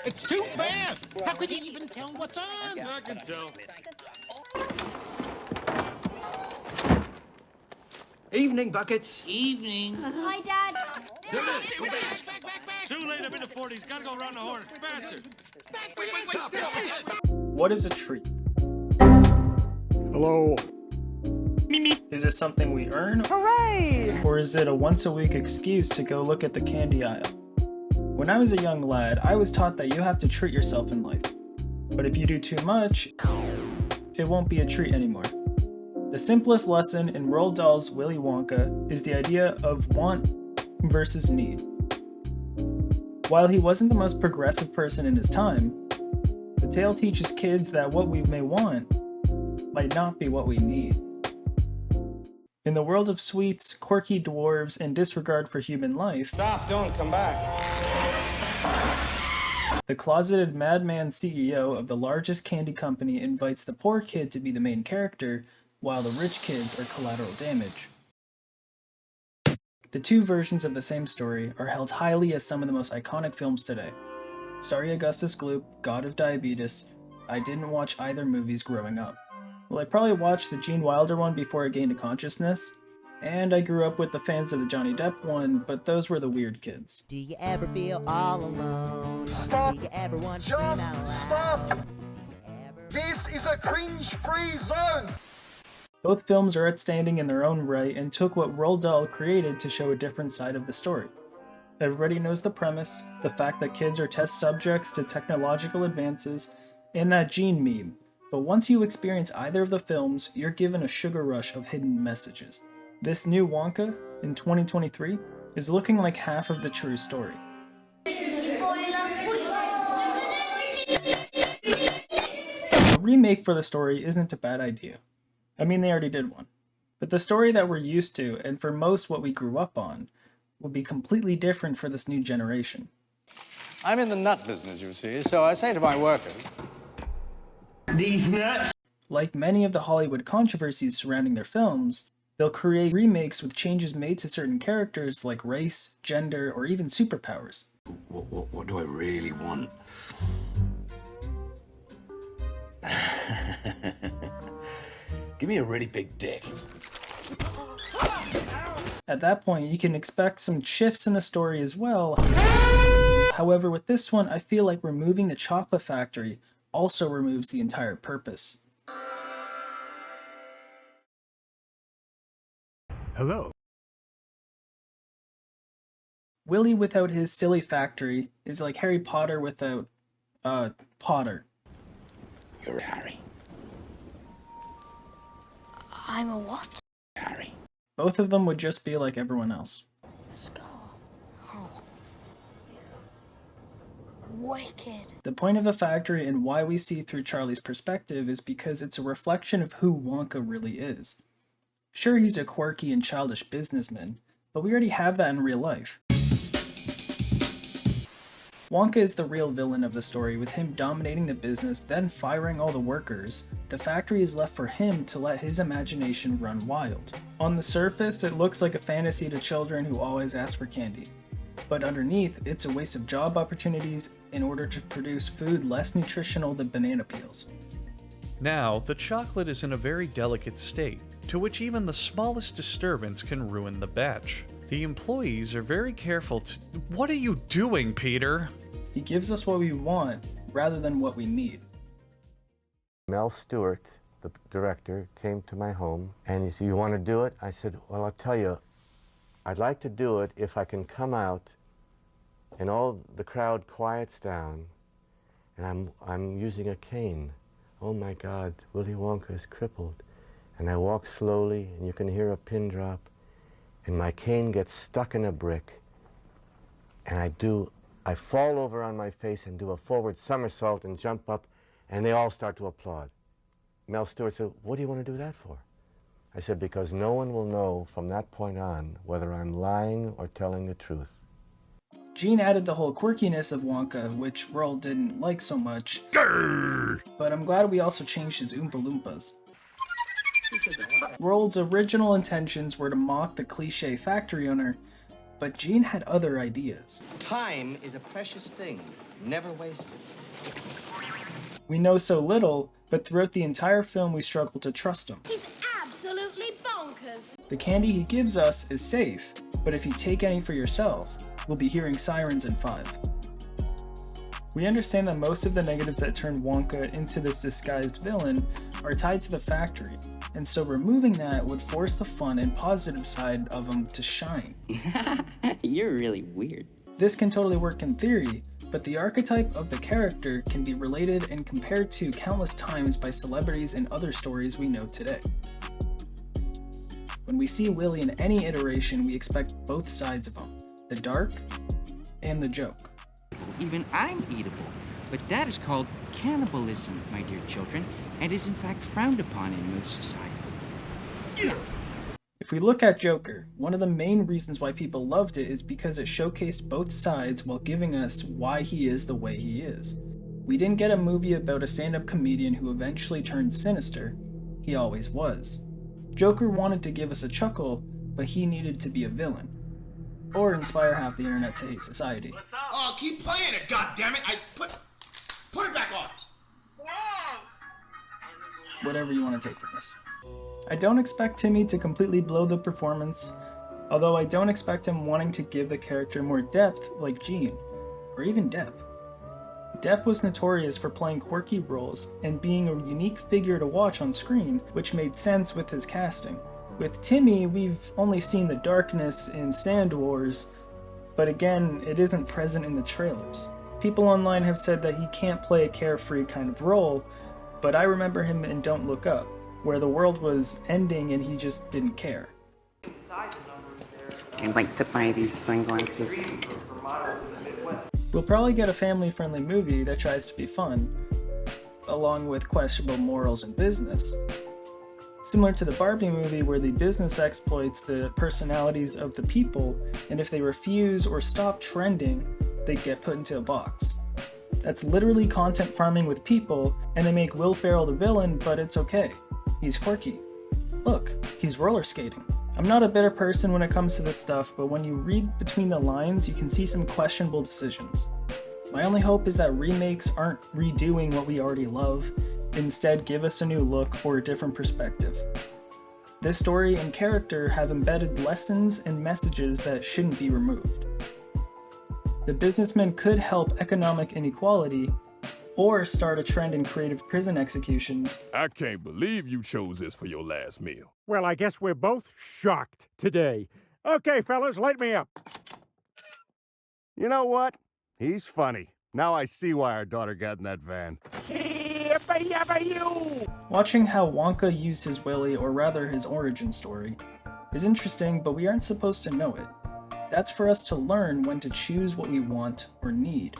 It's too fast! How could you even tell what's on? I can tell. Evening, Buckets. Evening. Hi, Dad. Too late, I'm in the 40s. Gotta go around the horn. It's faster. What is a treat? Hello. Is it something we earn? Hooray! Or is it a once-a-week excuse to go look at the candy aisle? When I was a young lad, I was taught that you have to treat yourself in life. But if you do too much, it won't be a treat anymore. The simplest lesson in Roald Dahl's Willy Wonka is the idea of want versus need. While he wasn't the most progressive person in his time, the tale teaches kids that what we may want might not be what we need. In the world of sweets, quirky dwarves, and disregard for human life, Stop, don't come back. the closeted madman CEO of the largest candy company invites the poor kid to be the main character, while the rich kids are collateral damage. The two versions of the same story are held highly as some of the most iconic films today. Sorry Augustus Gloop, God of Diabetes, I didn't watch either movies growing up. Well, I probably watched the Gene Wilder one before I gained a consciousness, and I grew up with the fans of the Johnny Depp one, but those were the weird kids. Do you ever feel all alone? Stop! Do you ever want to scream out loud? Just stop! Do you ever... This is a cringe-free zone! Both films are outstanding in their own right and took what Roald Dahl created to show a different side of the story. Everybody knows the premise, the fact that kids are test subjects to technological advances, and that Gene meme. But once you experience either of the films, you're given a sugar rush of hidden messages. This new Wonka, in 2023, is looking like half of the true story. A remake for the story isn't a bad idea. I mean, they already did one. But the story that we're used to, and for most what we grew up on, would be completely different for this new generation. I'm in the nut business, you see, so I say to my workers... These nuts. Like many of the Hollywood controversies surrounding their films, they'll create remakes with changes made to certain characters like race, gender, or even superpowers. What do I really want? Give me a really big dick. At that point, you can expect some shifts in the story as well. However, with this one, I feel like removing the chocolate factory also removes the entire purpose. Hello. Willy without his silly factory is like Harry Potter without, Potter. You're Harry. I'm a what? Harry. Both of them would just be like everyone else. Scar. Oh. Wicked. The point of a factory and why we see through Charlie's perspective is because it's a reflection of who Wonka really is. Sure, he's a quirky and childish businessman, but we already have that in real life. Wonka is the real villain of the story, with him dominating the business, then firing all the workers. The factory is left for him to let his imagination run wild. On the surface, it looks like a fantasy to children who always ask for candy. But underneath, it's a waste of job opportunities in order to produce food less nutritional than banana peels. Now, the chocolate is in a very delicate state, to which even the smallest disturbance can ruin the batch. The employees are very careful to... What are you doing, Peter? He gives us what we want, rather than what we need. Mel Stewart, the director, came to my home and he said, "You want to do it?" I said, "Well, I'll tell you, I'd like to do it if I can come out and all the crowd quiets down and I'm using a cane. Oh my God, Willy Wonka is crippled. And I walk slowly and you can hear a pin drop and my cane gets stuck in a brick and I fall over on my face and do a forward somersault and jump up and they all start to applaud." Mel Stewart said, "What do you want to do that for?" I said, "Because no one will know from that point on whether I'm lying or telling the truth." Gene added the whole quirkiness of Wonka, which Roald didn't like so much. Grrr! But I'm glad we also changed his Oompa Loompas. Roald's original intentions were to mock the cliché factory owner, but Gene had other ideas. Time is a precious thing. Never waste it. We know so little, but throughout the entire film we struggle to trust him. He's absolutely bonkers. The candy he gives us is safe, but if you take any for yourself, we'll be hearing sirens in 5. We understand that most of the negatives that turn Wonka into this disguised villain are tied to the factory, and so removing that would force the fun and positive side of him to shine. You're really weird. This can totally work in theory, but the archetype of the character can be related and compared to countless times by celebrities in other stories we know today. When we see Willy in any iteration, we expect both sides of him, the dark and the joke. Even I'm eatable, but that is called cannibalism, my dear children, and is in fact frowned upon in most societies. If we look at Joker, one of the main reasons why people loved it is because it showcased both sides while giving us why he is the way he is. We didn't get a movie about a stand-up comedian who eventually turned sinister. He always was. Joker wanted to give us a chuckle, but he needed to be a villain. Or inspire half the internet to hate society. Oh, keep playing it, goddammit! Put it back on! Whatever you want to take from this. I don't expect Timmy to completely blow the performance, although I don't expect him wanting to give the character more depth like Gene, or even Depp. Depp was notorious for playing quirky roles and being a unique figure to watch on screen, which made sense with his casting. With Timmy, we've only seen the darkness in Sand Wars, but again, it isn't present in the trailers. People online have said that he can't play a carefree kind of role, but I remember him in Don't Look Up, where the world was ending and he just didn't care. I'd like to buy these sunglasses. We'll probably get a family-friendly movie that tries to be fun, along with questionable morals and business. Similar to the Barbie movie where the business exploits the personalities of the people, and if they refuse or stop trending, they get put into a box. That's literally content farming with people, and they make Will Ferrell the villain, but it's okay. He's quirky. Look, he's roller skating. I'm not a bitter person when it comes to this stuff, but when you read between the lines, you can see some questionable decisions. My only hope is that remakes aren't redoing what we already love, instead give us a new look or a different perspective. This story and character have embedded lessons and messages that shouldn't be removed. The businessman could help economic inequality, or start a trend in creative prison executions. I can't believe you chose this for your last meal. Well, I guess we're both shocked today. Okay, fellas, light me up. You know what? He's funny. Now I see why our daughter got in that van. Watching how Wonka used his Willy, or rather his origin story, is interesting, but we aren't supposed to know it. That's for us to learn when to choose what we want or need.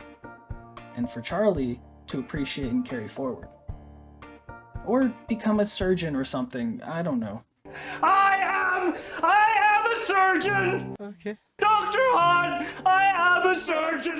And for Charlie, to appreciate and carry forward. Or become a surgeon or something, I don't know. I am a surgeon! Okay. Dr. Hunt, I am a surgeon!